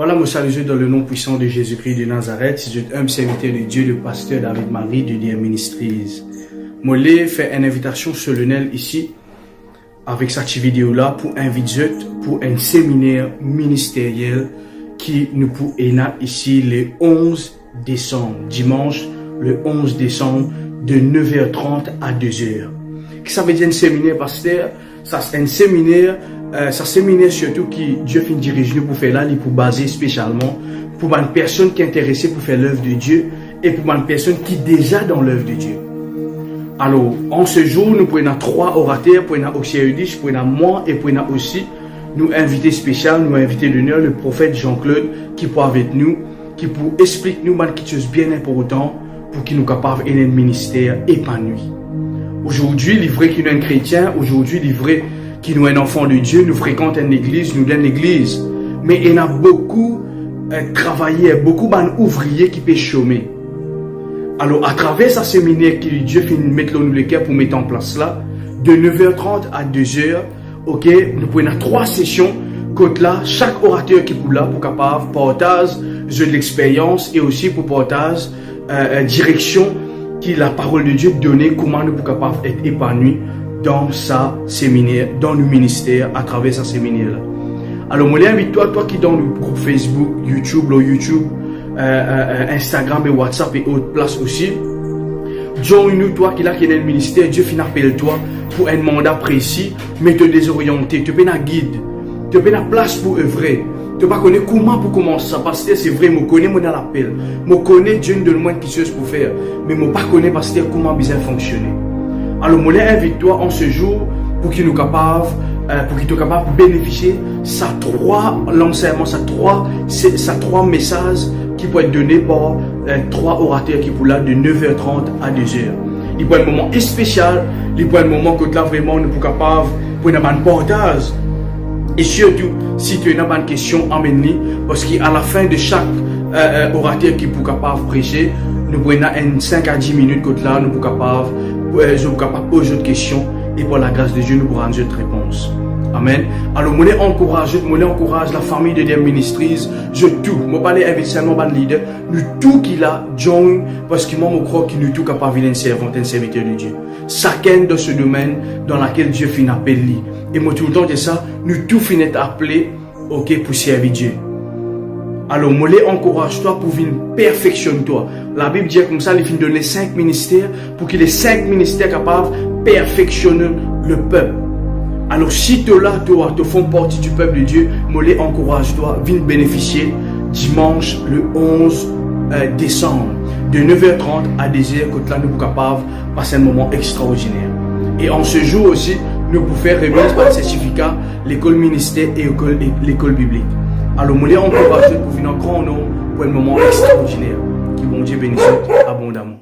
Voilà, mon salut dans le nom puissant de Jésus-Christ de Nazareth. Je suis un serviteur de Dieu, le pasteur David Marie de DM Ministries. Je fais une invitation solennelle ici, avec cette vidéo-là, pour inviter pour un séminaire ministériel qui nous pour ici le 11 décembre, dimanche le 11 décembre de 9h30 à 2h. Qu'est-ce que ça veut dire un séminaire, pasteur? Ça c'est un séminaire, surtout qui Dieu fait diriger pour faire là, pour baser spécialement pour une personne qui est intéressée pour faire l'œuvre de Dieu et pour une personne qui est déjà dans l'œuvre de Dieu. Alors, en ce jour, nous prenons 3 orateurs, pour Oxyéudis, pour moi et pour aussi nous inviter spécial, nous inviter d'honneur le prophète Jean-Claude qui pour avec nous, qui pour expliquer nous quelque chose bien important pour qu'il nous capable un ministère épanoui. Aujourd'hui, il est vrai qu'il est un chrétien, aujourd'hui, il est vrai qu'il est un enfant de Dieu, nous fréquentons une église, nous sommes une église. Mais il y a beaucoup de travailleurs, beaucoup d'ouvriers qui peuvent chômer. Alors, à travers ce séminaire que Dieu fait mettre nous le cœur pour mettre en place là, de 9h30 à 2h, ok, nous prenons 3 sessions, côté là, chaque orateur qui est là pour capable partage de l'expérience et aussi pour partage direction qui la parole de Dieu donner comment nous pouvons capable être épanouis dans sa séminaire, dans le ministère à travers ce séminaire là. Alors, moi, invite-toi, toi qui est dans le groupe Facebook, YouTube, Instagram et WhatsApp et autres places aussi. Joins-nous, toi qui est là, qui est dans le ministère, Dieu finit appelle-toi pour un mandat précis, mais te désorienter, te donne un guide, te donne une place pour œuvrer. Tu ne connais pas comment pour commencer ça, parce que c'est vrai, je connais mon appel, je connais Dieu de moins qui chose pour faire, mais je ne connais pas comment bien fonctionner. Alors, je invite-toi en ce jour pour qu'il nous capable, pour qu'il soit capable de bénéficier ça 3 l'enseignement, ça 3 messages qui peuvent être donnés par 3 orateurs qui pour là de 9h30 à 2h. Il peut être un moment spécial, il peut être un moment que là vraiment nous sommes capables pour une partage. Et surtout, si tu as une question, emmène-les, parce qu'à la fin de chaque orateur qui est capable de prêcher, nous prenons 5 à 10 minutes que là, nous sommes capables de poser d'autres questions et par la grâce de Dieu, nous pourrons rendre une réponse. Amen. Alors, je encourage la famille de DM Ministries. Je parle avec seulement les leaders. Nous tout qui l'a join parce que moi, je crois que nous tout capables de servir un serviteur de Dieu. Chacun dans ce domaine dans lequel Dieu finit appelé. Et moi, tout le temps de ça, nous tout finit appelé, ok, pour servir Dieu. Alors, je encourage-toi pour venir perfectionner-toi. La Bible dit comme ça, il finit donner 5 ministères pour que les 5 ministères capables de perfectionner le peuple. Alors, si tu es là, tu fais partie du peuple de Dieu, je encourage-toi, viens bénéficier dimanche le 11 décembre de 9h30 à 10h, quand là, nous sommes capables de passer un moment extraordinaire. Et en ce jour aussi, nous pouvons faire remise par le certificat, l'école ministère et l'école biblique. Alors, je encourage pour venir en grand nombre pour un moment extraordinaire. Que bon Dieu bénisse abondamment.